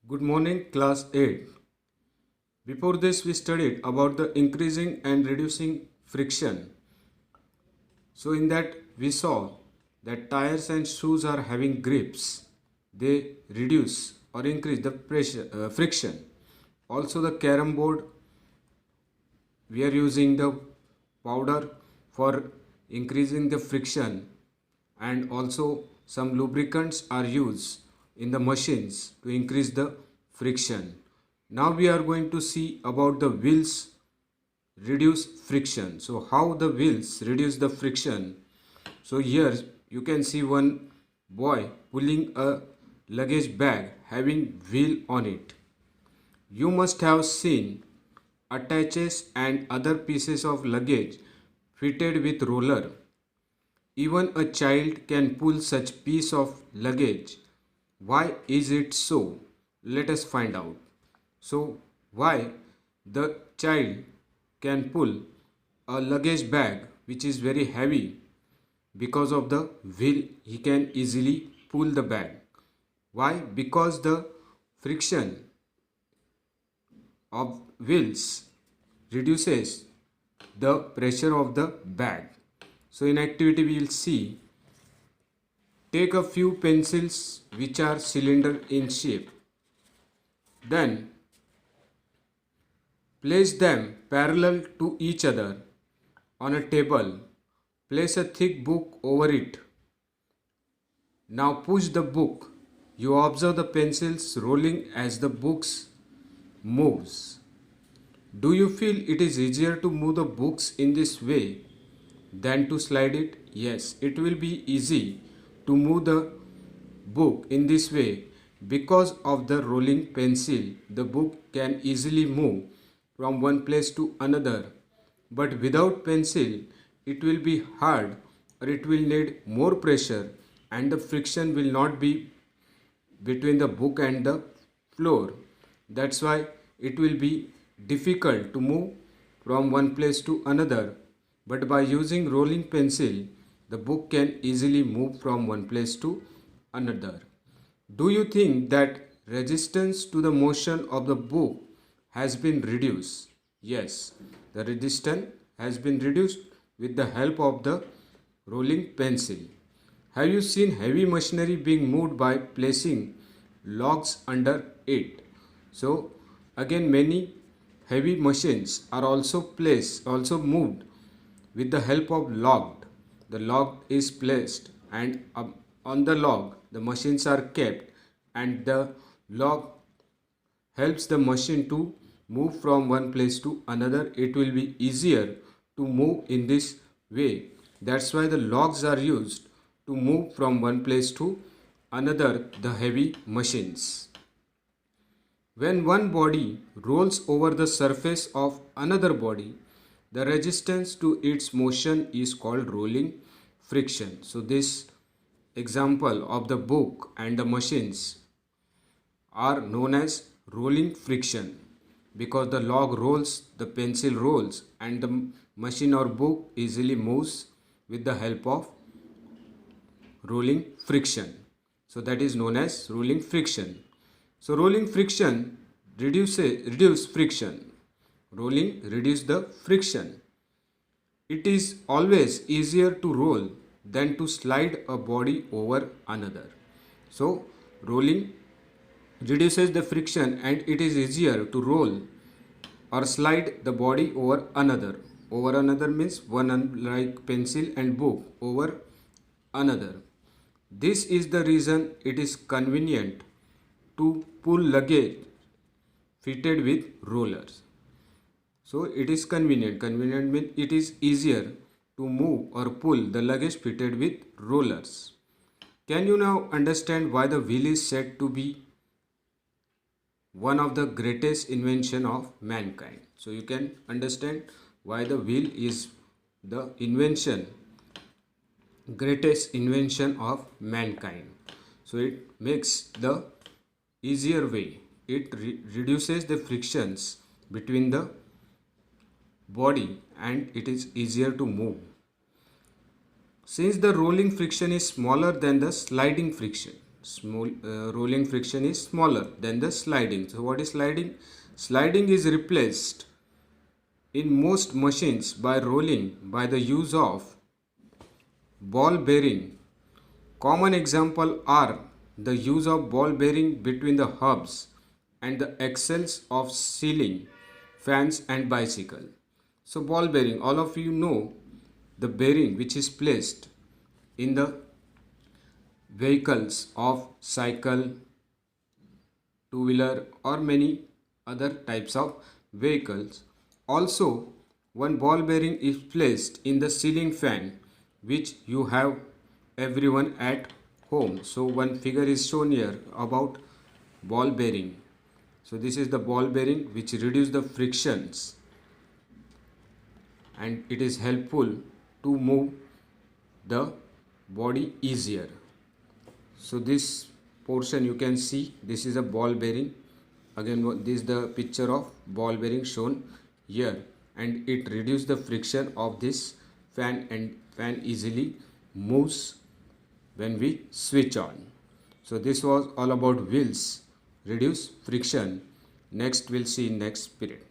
Good morning, class 8. Before this, we studied about the increasing and reducing friction. So, in that, we saw that tires and shoes are having grips, they reduce or increase the friction. Also, the carom board, we are using the powder for increasing the friction, and also some lubricants are used in the machines to increase the friction. Now we are going to see about the wheels reduce friction. So how the wheels reduce the friction? So here you can see one boy pulling a luggage bag having wheel on it. You must have seen attaches and other pieces of luggage fitted with roller. Even a child can pull such piece of luggage. Why is it so? Let us find out. So, why the child can pull a luggage bag which is very heavy? Because of the wheel, he can easily pull the bag. Why? Because the friction of wheels reduces the pressure of the bag. So in activity we will see, take a few pencils which are cylinder in shape. Then place them parallel to each other on a table. Place a thick book over it. Now push the book. You observe the pencils rolling as the books moves. Do you feel it is easier to move the books in this way than to slide it? Yes, it will be easy to move the book in this way because of the rolling pencil. The book can easily move from one place to another, but without pencil it will be hard, or it will need more pressure, and the friction will not be between the book and the floor. That's why it will be difficult to move from one place to another. But by using rolling pencil, the book can easily move from one place to another. Do you think that resistance to the motion of the book has been reduced? Yes, the resistance has been reduced with the help of the rolling pencil. Have you seen heavy machinery being moved by placing logs under it? So again, many heavy machines are also moved with the help of log. The log is placed, and on the log the machines are kept, and the log helps the machine to move from one place to another. It will be easier to move in this way. That's why the logs are used to move from one place to another the heavy machines. When one body rolls over the surface of another body, the resistance to its motion is called rolling friction. So this example of the book and the machines are known as rolling friction, because the log rolls, the pencil rolls, and the machine or book easily moves with the help of rolling friction. So that is known as rolling friction. So rolling friction reduce friction. Rolling reduce the friction. It is always easier to roll than to slide a body over another. So rolling reduces the friction, and it is easier to roll or slide the body over another. Over another means one, unlike pencil and book, over another. This is the reason it is convenient to pull luggage fitted with rollers. So it is convenient. Convenient means it is easier to move or pull the luggage fitted with rollers. Can you now understand why the wheel is said to be one of the greatest invention of mankind? So you can understand why the wheel is the greatest invention of mankind. So it makes the easier way. It reduces the frictions between the body, and it is easier to move. Since the rolling friction is smaller than the sliding friction, rolling friction is smaller than the sliding. So what is sliding? Sliding is replaced in most machines by rolling by the use of ball bearing. Common examples are the use of ball bearing between the hubs and the axles of ceiling fans and bicycle. So ball bearing, all of you know the bearing which is placed in the vehicles of cycle, two-wheeler or many other types of vehicles. Also, one ball bearing is placed in the ceiling fan which you have everyone at home. So one figure is shown here about ball bearing. So this is the ball bearing which reduce the frictions and it is helpful to move the body easier. So this portion you can see, this is a ball bearing. Again, this is the picture of ball bearing shown here, and it reduces the friction of this fan, and fan easily moves when we switch on. So this was all about wheels reduce friction. Next we'll see in next period.